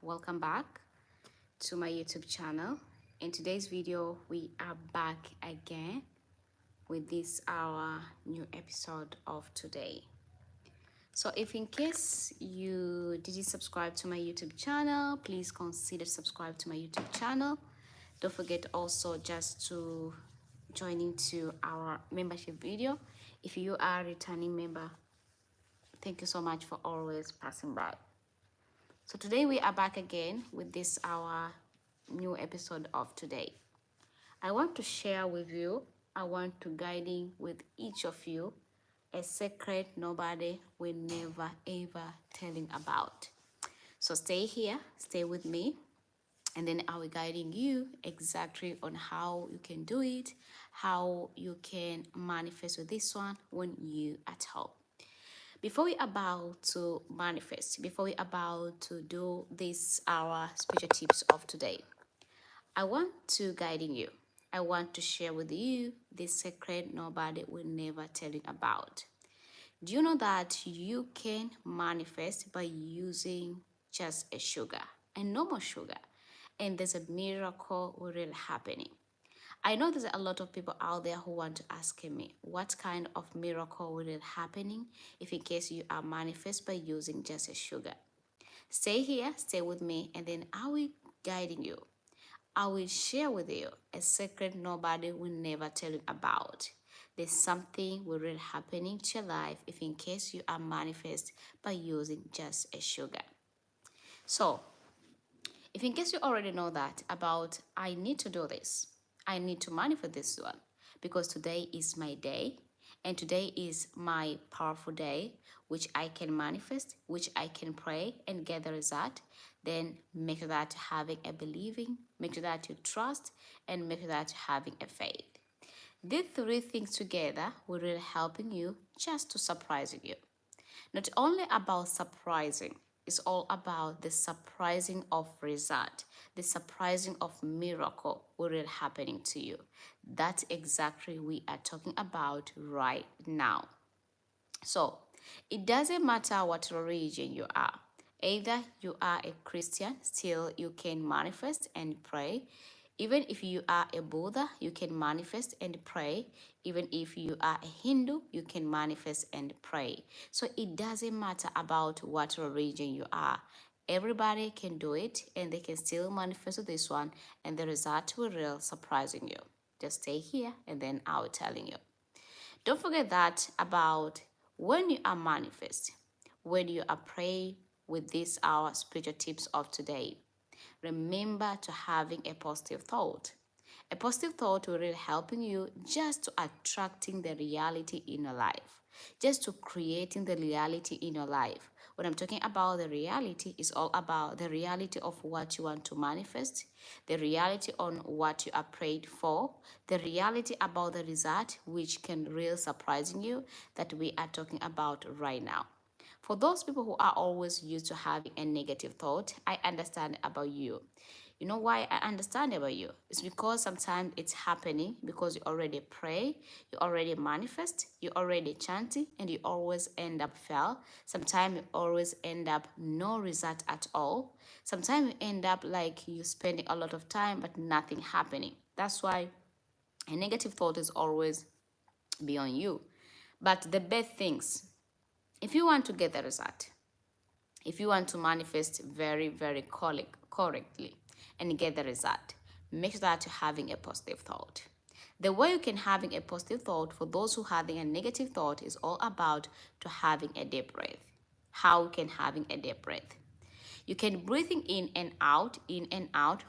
welcome back to my YouTube channel. In today's video, we are back again with this our new episode of today. So if in case you didn't subscribe to my YouTube channel, please consider subscribe to my YouTube channel. Don't forget also just to join into our membership video. If you are a returning member, thank you so much for always passing by. So today we are back again with this our new episode of today. I want to share with you, I want to guiding with each of you a secret nobody will never ever telling about. So stay here, stay with me, and then I will guiding you exactly on how you can do it, how you can manifest with this one when you at home. Before we about to manifest, before we about to do this our spiritual tips of today, I want to guiding you. I want to share with you this secret nobody will never tell you about. Do you know that you can manifest by using just a sugar, a normal sugar, and there's a miracle really happening? I know there's a lot of people out there who want to ask me what kind of miracle will it happening if in case you are manifest by using just a sugar. Stay here, stay with me, and then I will guiding you. I will share with you a secret nobody will never tell you about. There's something will really happening to your life if in case you are manifest by using just a sugar. So if in case you already know that about I need to do this, I need to manifest this one because today is my day and today is my powerful day which I can manifest, which I can pray and get the result, then make sure that having a believing, make sure that you trust and make sure that having a faith. These three things together will really helping you just to surprising you. Not only about surprising, it's all about the surprising of result, the surprising of miracle what is happening to you. That's exactly we are talking about right now. So it doesn't matter what religion you are. Either you are a Christian, still you can manifest and pray. Even if you are a Buddha, you can manifest and pray. Even if you are a Hindu, you can manifest and pray. So it doesn't matter about what religion you are. Everybody can do it and they can still manifest this one and the result will really surprising you. Just stay here and then I'll telling you. Don't forget that about when you are manifest, when you are praying with this our spiritual tips of today, remember to having a positive thought. A positive thought will really helping you just to attracting the reality in your life, just to creating the reality in your life. When I'm talking about the reality, it's all about the reality of what you want to manifest, the reality on what you are prayed for, the reality about the result, which can really surprising you that we are talking about right now. For those people who are always used to having a negative thought, I understand about you. You know why I understand about you? It's because sometimes it's happening because you already pray, you already manifest, you already chanting, and you always end up fail. Sometimes you always end up no result at all. Sometimes you end up like you spending a lot of time but nothing happening. That's why a negative thought is always beyond you. But the best things, if you want to get the result, if you want to manifest very, very correctly and get the result, make sure that you're having a positive thought. The way you can having a positive thought for those who having a negative thought is all about to having a deep breath. How you can having a deep breath? You can breathing in and out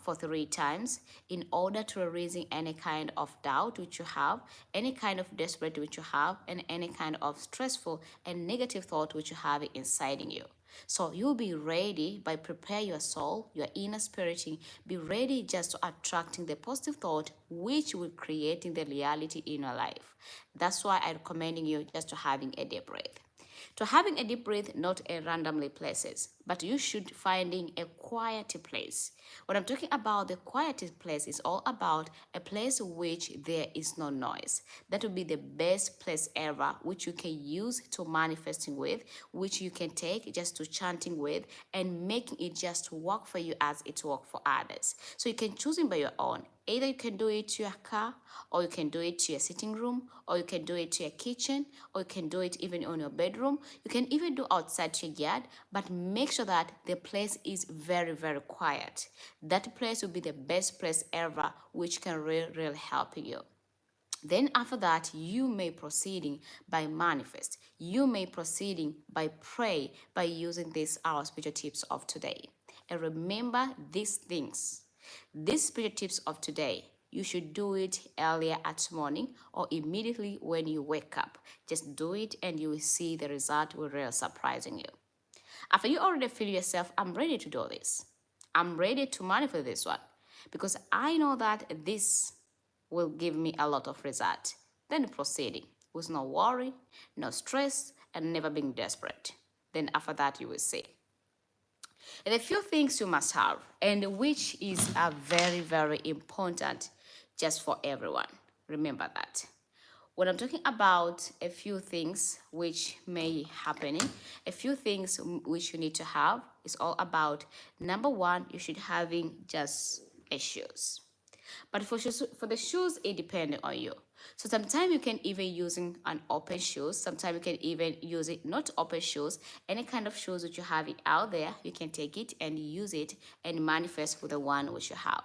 for 3 times in order to releasing any kind of doubt which you have, any kind of desperate which you have, and any kind of stressful and negative thought which you have inside in you. So you'll be ready by prepare your soul, your inner spirit, be ready just to attracting the positive thought which will creating the reality in your life. That's why I'm recommending you just to having a deep breath. To having a deep breath, not a randomly places, but you should finding a quiet place. When I'm talking about the quietest place, it's all about a place which there is no noise. That would be the best place ever, which you can use to manifesting with, which you can take just to chanting with, and making it just work for you as it work for others. So you can choose it by your own. Either you can do it to your car, or you can do it to your sitting room, or you can do it to your kitchen, or you can do it even on your bedroom. You can even do outside to your yard, but make sure that the place is very, very quiet. That place will be the best place ever, which can really help you. Then after that, you may proceeding by manifest. You may proceeding by pray by using these our spiritual tips of today. And remember these things. These spiritual tips of today, you should do it earlier at morning or immediately when you wake up. Just do it and you will see the result will really surprising you. After you already feel yourself, I'm ready to do this. I'm ready to manifest this one because I know that this will give me a lot of result. Then proceeding with no worry, no stress, and never being desperate. Then after that, you will see. And a few things you must have, and which is a very, very important just for everyone. Remember that. When I'm talking about a few things which may happen, a few things which you need to have is all about number one, you should having just a shoes. But for the shoes, it depends on you. So sometimes you can even using an open shoes. Sometimes you can even use it not open shoes. Any kind of shoes that you have it out there, you can take it and use it and manifest with the one which you have.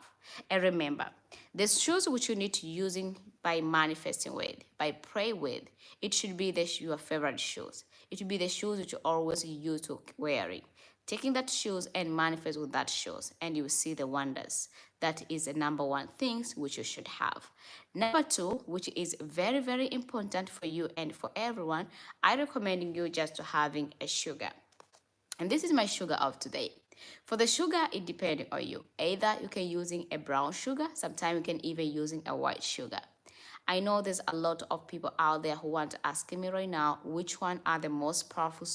And remember, the shoes which you need to using by manifesting with, by pray with, it should be your favorite shoes. It should be the shoes that you always use to wearing. Taking that shoes and manifest with that shoes, and you will see the wonders. That is the number one things which you should have. Number two, which is very, very important for you and for everyone, I recommend you just to having a sugar. And this is my sugar of today. For the sugar, it depends on you. Either you can using a brown sugar, sometimes you can even using a white sugar. I know there's a lot of people out there who want to ask me right now which one are the most powerful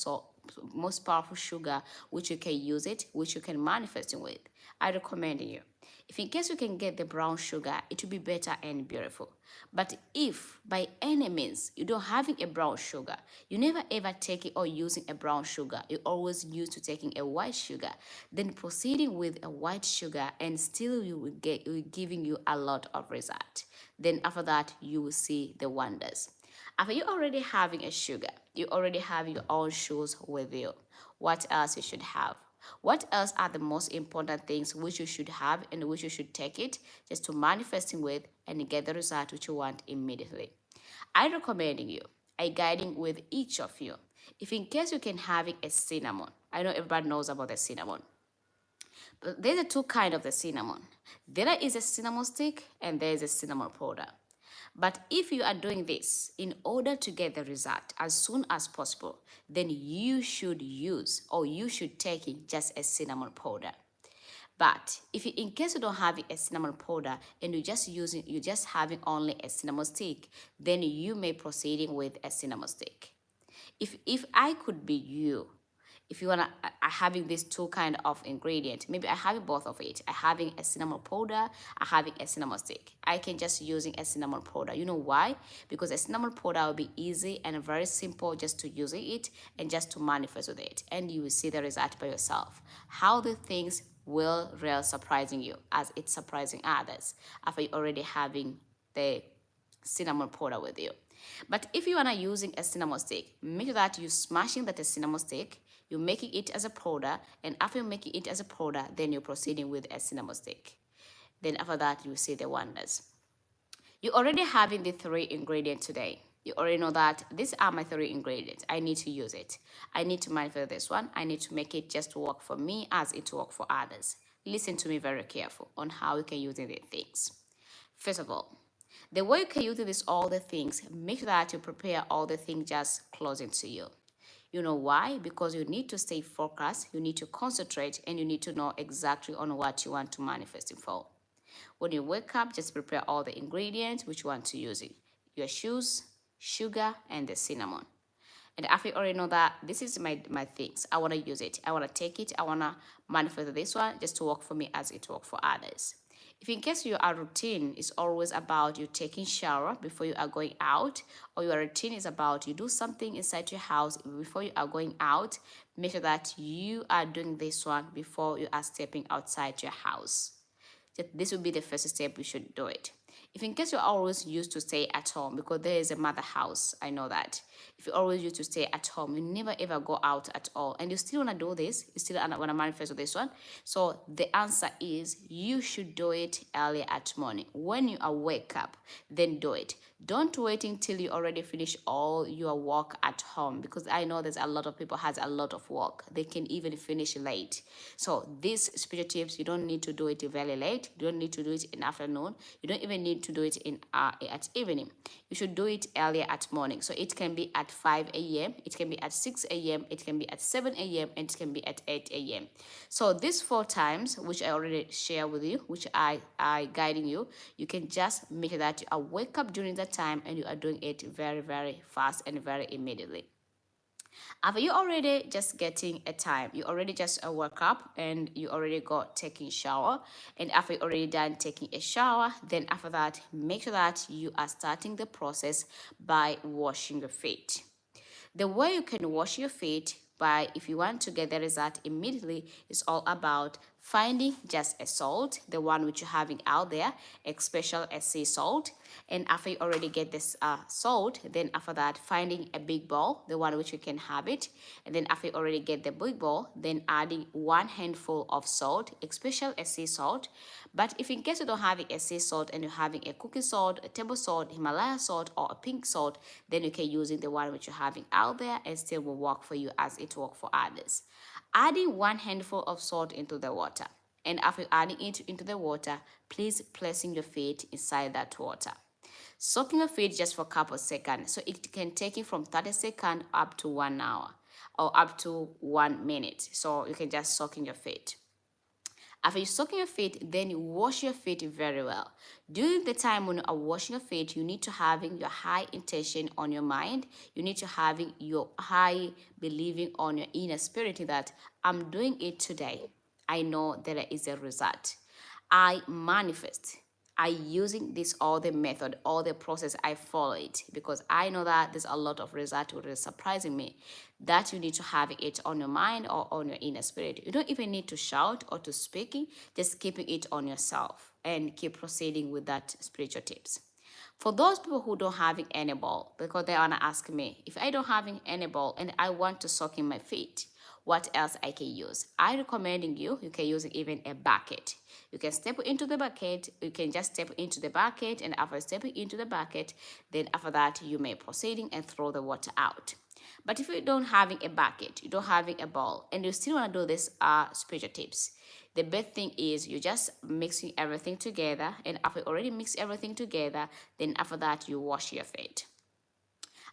sugar which you can use it, which you can manifest it with. I recommend you. If in case you can get the brown sugar, it will be better and beautiful. But if by any means you don't having a brown sugar, you never ever take it or using a brown sugar, you always used to taking a white sugar, then proceeding with a white sugar and still you will giving you a lot of result. Then after that, you will see the wonders. After you already having a sugar, you already have your own shoes with you. What else you should have? What else are the most important things which you should have and which you should take it just to manifesting with and get the result which you want immediately? I recommending you, I guiding with each of you. If in case you can have a cinnamon, I know everybody knows about the cinnamon. But there's a two kind of the cinnamon. There is a cinnamon stick and there is a cinnamon powder. But if you are doing this in order to get the result as soon as possible, then you should use or you should take it just a cinnamon powder. But if you, in case you don't have a cinnamon powder and you just having only a cinnamon stick, then you may proceeding with a cinnamon stick. If I could be you, if you wanna having these two kind of ingredient, maybe I have both of it. I having a cinnamon powder, I having a cinnamon stick. I can just using a cinnamon powder. You know why? Because a cinnamon powder will be easy and very simple just to using it and just to manifest with it, and you will see the result by yourself. How the things will really surprising you as it's surprising others after you already having the cinnamon powder with you. But if you are not using a cinnamon stick, make sure that you smashing that cinnamon stick, you're making it as a powder, and after you making it as a powder, then you're proceeding with a cinnamon stick. Then after that, you see the wonders. You already having the three ingredients today. You already know that these are my three ingredients. I need to use it. I need to manifest this one. I need to make it just work for me as it work for others. Listen to me very careful on how you can use the things. First of all, the way you can use this all the things, make sure that you prepare all the things just closing to you. You know why? Because you need to stay focused, you need to concentrate, and you need to know exactly on what you want to manifest it for. When you wake up, just prepare all the ingredients which you want to use it. Your shoes, sugar, and the cinnamon. And after you already know that this is my things, I want to use it, I want to take it, I want to manifest this one just to work for me as it work for others. If in case your routine is always about you taking shower before you are going out, or your routine is about you do something inside your house before you are going out, make sure that you are doing this one before you are stepping outside your house. This will be the first step you should do it. If in case you're always used to stay at home, because there is a mother house, I know that. If you always used to stay at home, you never ever go out at all, and you still want to do this, you still want to manifest with this one. So the answer is you should do it early at morning. When you wake up, then do it. Don't wait until you already finish all your work at home, because I know there's a lot of people has a lot of work. They can even finish late. So these spiritual tips, you don't need to do it very late. You don't need to do it in afternoon. You don't even need to do it in at evening. You should do it earlier at morning. So it can be at 5 a.m., it can be at 6 a.m., it can be at 7 a.m., and it can be at 8 a.m. So these 4 times, which I already share with you, which I guiding you, you can just make sure that you wake up during that time and you are doing it very, very fast and very immediately. After you already just getting a time, you already just woke up and you already got taking shower, and after you already done taking a shower, then after that, make sure that you are starting the process by washing your feet. The way you can wash your feet by, if you want to get the result immediately, is all about finding just a salt, the one which you're having out there, especially a sea salt. And after you already get this salt, then after that, finding a big bowl, the one which you can have it. And then after you already get the big bowl, then adding 1 handful of salt, especially a sea salt. But if in case you don't have a sea salt and you're having a cooking salt, a table salt, Himalaya salt, or a pink salt, then you can using the one which you're having out there and still will work for you as it works for others. Adding 1 handful of salt into the water. And after adding it into the water, please placing your feet inside that water. Soaking your feet just for a couple of seconds. So it can take you from 30 seconds up to 1 hour or up to 1 minute. So you can just soak in your feet. After you soak your feet, then you wash your feet very well. During the time when you are washing your feet, you need to having your high intention on your mind. You need to having your high believing on your inner spirit that I'm doing it today. I know that there is a result. I manifest. I using this all the method, all the process, I follow it because I know that there's a lot of result which is surprising me. That you need to have it on your mind or on your inner spirit. You don't even need to shout or to speak, just keeping it on yourself and keep proceeding with that spiritual tips. For those people who don't have any ball, because they wanna ask me, if I don't have any ball and I want to soak in my feet, what else I can use? I recommending you can use even a bucket. You can step into the bucket, you can just step into the bucket, and after stepping into the bucket, then after that you may proceeding and throw the water out. But if you don't having a bucket, you don't having a bowl, and you still want to do this spiritual tips, the best thing is you just mixing everything together, and after you already mix everything together, then after that you wash your feet.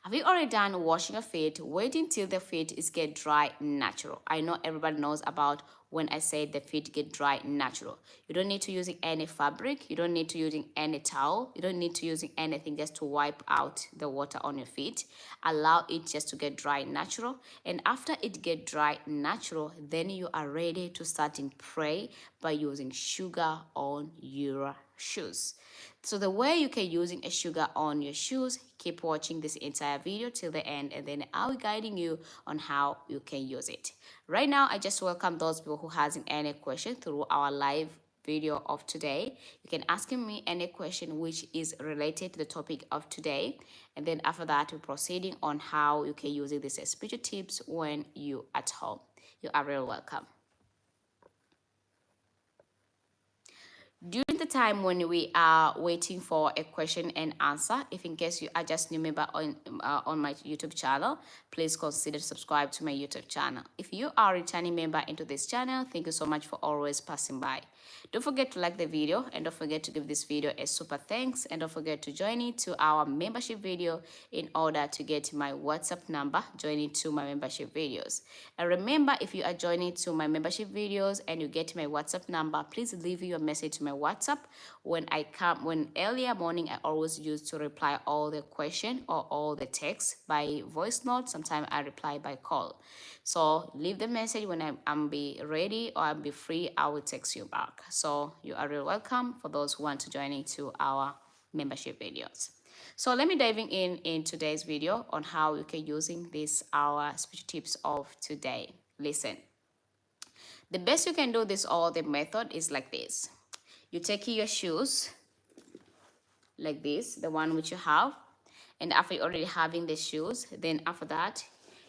Have you already done washing your feet? Wait until the feet is get dry natural. I know everybody knows about when I say the feet get dry natural. You don't need to using any fabric. You don't need to using any towel. You don't need to using anything just to wipe out the water on your feet. Allow it just to get dry natural. And after it get dry natural, then you are ready to start in pray by using sugar on your shoes. So the way you can using a sugar on your shoes, keep watching this entire video till the end, and then I'll be guiding you on how you can use it. Right now, I just welcome those people who hasn't any question through our live video of today. You can ask me any question which is related to the topic of today, and then after that, we're proceeding on how you can use these spiritual tips when you at home. You are very welcome. During the time when we are waiting for a question and answer, if in case you are just new member on my YouTube channel, please consider subscribe to my YouTube channel. If you are a returning member into this channel, thank you so much for always passing by. Don't forget to like the video, and don't forget to give this video a super thanks, and don't forget to join it to our membership video in order to get my WhatsApp number, joining to my membership videos. And remember, if you are joining to my membership videos and you get my WhatsApp number, please leave your message to my WhatsApp. When earlier morning, I always used to reply all the question or all the text by voice note. Sometimes I reply by call. So leave the message when I'm be ready or I'll be free. I will text you back. So you are really welcome for those who want to join into our membership videos. So let me diving in today's video on how you can using this our special tips of today. Listen, the best you can do this all the method is like this. You take your shoes like this, the one which you have, and after you already having the shoes, then after that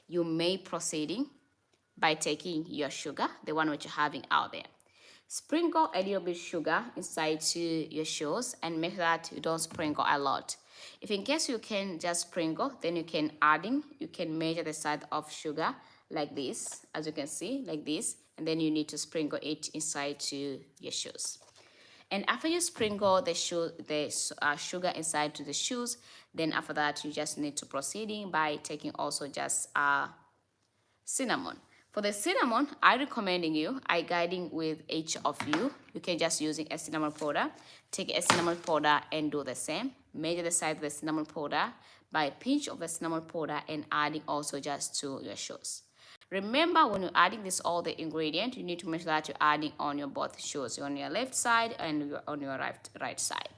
you may proceeding by taking your sugar, the one which you're having out there. Sprinkle a little bit sugar inside to your shoes and make that you don't sprinkle a lot. If in case you can just sprinkle, then you can you can measure the size of sugar like this, as you can see, like this, and then you need to sprinkle it inside to your shoes. And after you sprinkle the sugar inside to the shoes, then after that you just need to proceeding by taking also just cinnamon. For the cinnamon, I recommending you, I guiding with each of you. You can just using a cinnamon powder. Take a cinnamon powder and do the same. Measure the size of the cinnamon powder by a pinch of the cinnamon powder and adding also just to your shoes. Remember, when you're adding this all the ingredient, you need to make sure that you're adding on your both shoes, on your left side and on your right side.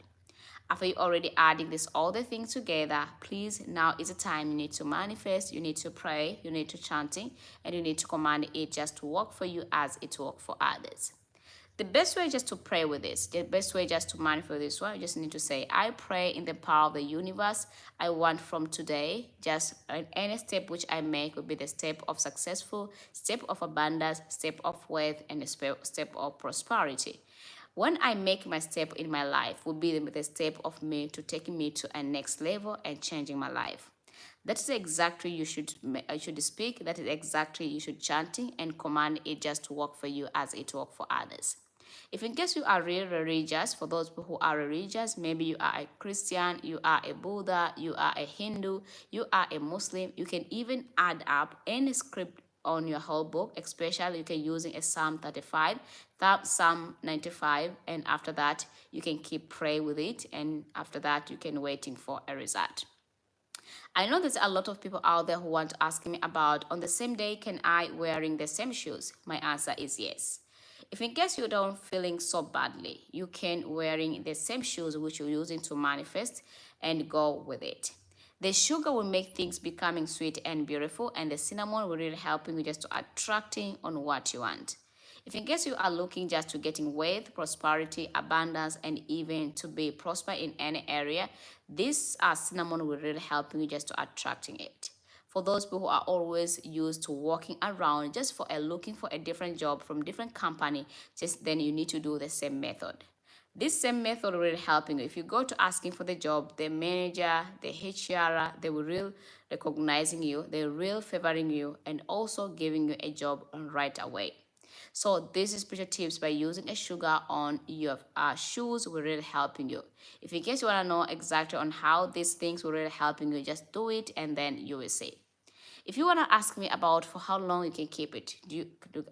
After you already adding this all the things together, please, now is the time you need to manifest, you need to pray, you need to chanting, and you need to command it just to work for you as it work for others. The best way just to pray with this, the best way just to manifest this one, you just need to say, I pray in the power of the universe. I want from today, just any step which I make will be the step of successful, step of abundance, step of wealth, and a step of prosperity. When I make my step in my life will be the step of me to taking me to a next level and changing my life. That is exactly you should speak. That is exactly you should chanting and command it just to work for you as it work for others. If in case you are really religious, for those who are religious, maybe you are a Christian, you are a Buddha, you are a Hindu, you are a Muslim, you can even add up any script on your whole book, especially you can using a Psalm 35, Psalm 95, and after that you can keep pray with it, and after that you can waiting for a result. I know there's a lot of people out there who want to ask me about on the same day can I wearing the same shoes? My answer is yes. If in case you don't feeling so badly, you can wearing the same shoes which you're using to manifest and go with it. The sugar will make things becoming sweet and beautiful, and the cinnamon will really helping you just to attracting on what you want. If in case you are looking just to getting wealth, prosperity, abundance, and even to be prosper in any area, this cinnamon will really help you just to attracting it. For those people who are always used to walking around just for looking for a different job from different company, just then you need to do the same method. This same method will really helping you. If you go to asking for the job, the manager, the HR, they will really recognizing you, they will really favoring you, and also giving you a job right away. So this is special tips by using a sugar on your shoes will really helping you. If in case you want to know exactly on how these things will really helping you, just do it and then you will see. If you want to ask me about for how long you can keep it, do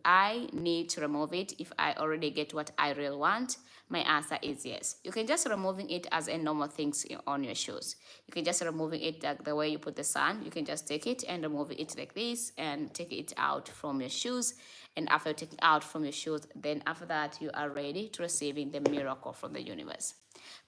I need to remove it if I already get what I really want? My answer is yes. You can just removing it as a normal things on your shoes. You can just removing it like the way you put the sand. You can just take it and remove it like this and take it out from your shoes. And after taking out from your shoes, then after that you are ready to receiving the miracle from the universe.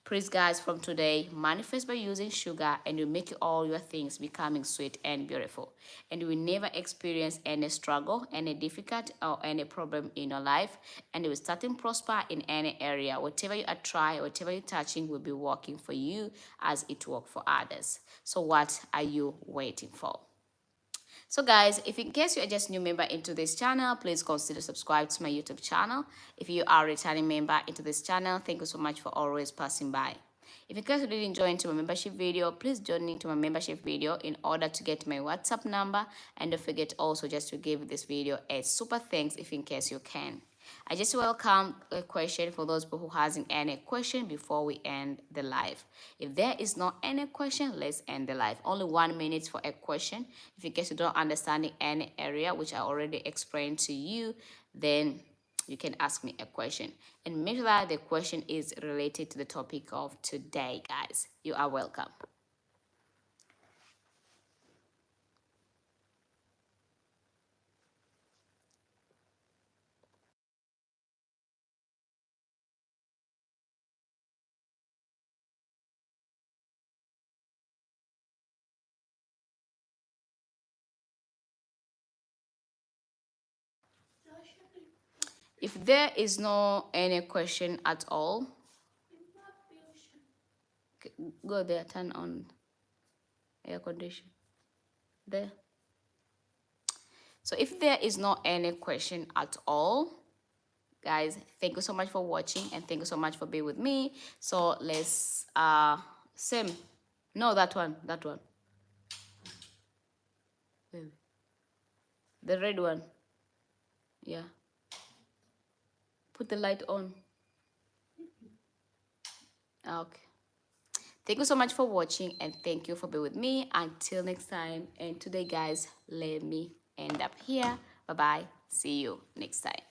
Please guys, from today, manifest by using sugar and you make all your things becoming sweet and beautiful. And you will never experience any struggle, any difficult or any problem in your life. And you will start to prosper in any area. Whatever you are trying, whatever you're touching will be working for you as it works for others. So what are you waiting for? So guys, if in case you are just new member into this channel, please consider subscribe to my YouTube channel. If you are a returning member into this channel, thank you so much for always passing by. If in case you didn't join to my membership video, please join into my membership video in order to get my WhatsApp number. And don't forget also just to give this video a super thanks if in case you can. I just welcome a question for those people who hasn't any question before we end the live. If there is not any question, let's end the live. Only 1 minute for a question. If in case you don't understand any area which I already explained to you, then you can ask me a question. And make sure that the question is related to the topic of today, guys. You are welcome. If there is no any question at all, go there, turn on air condition. There. So if there is no any question at all, guys, thank you so much for watching and thank you so much for being with me. So let's same. No, that one. The red one. Yeah. Put the light on. Okay. Thank you so much for watching and thank you for being with me. Until next time. And today, guys, let me end up here. Bye bye. See you next time.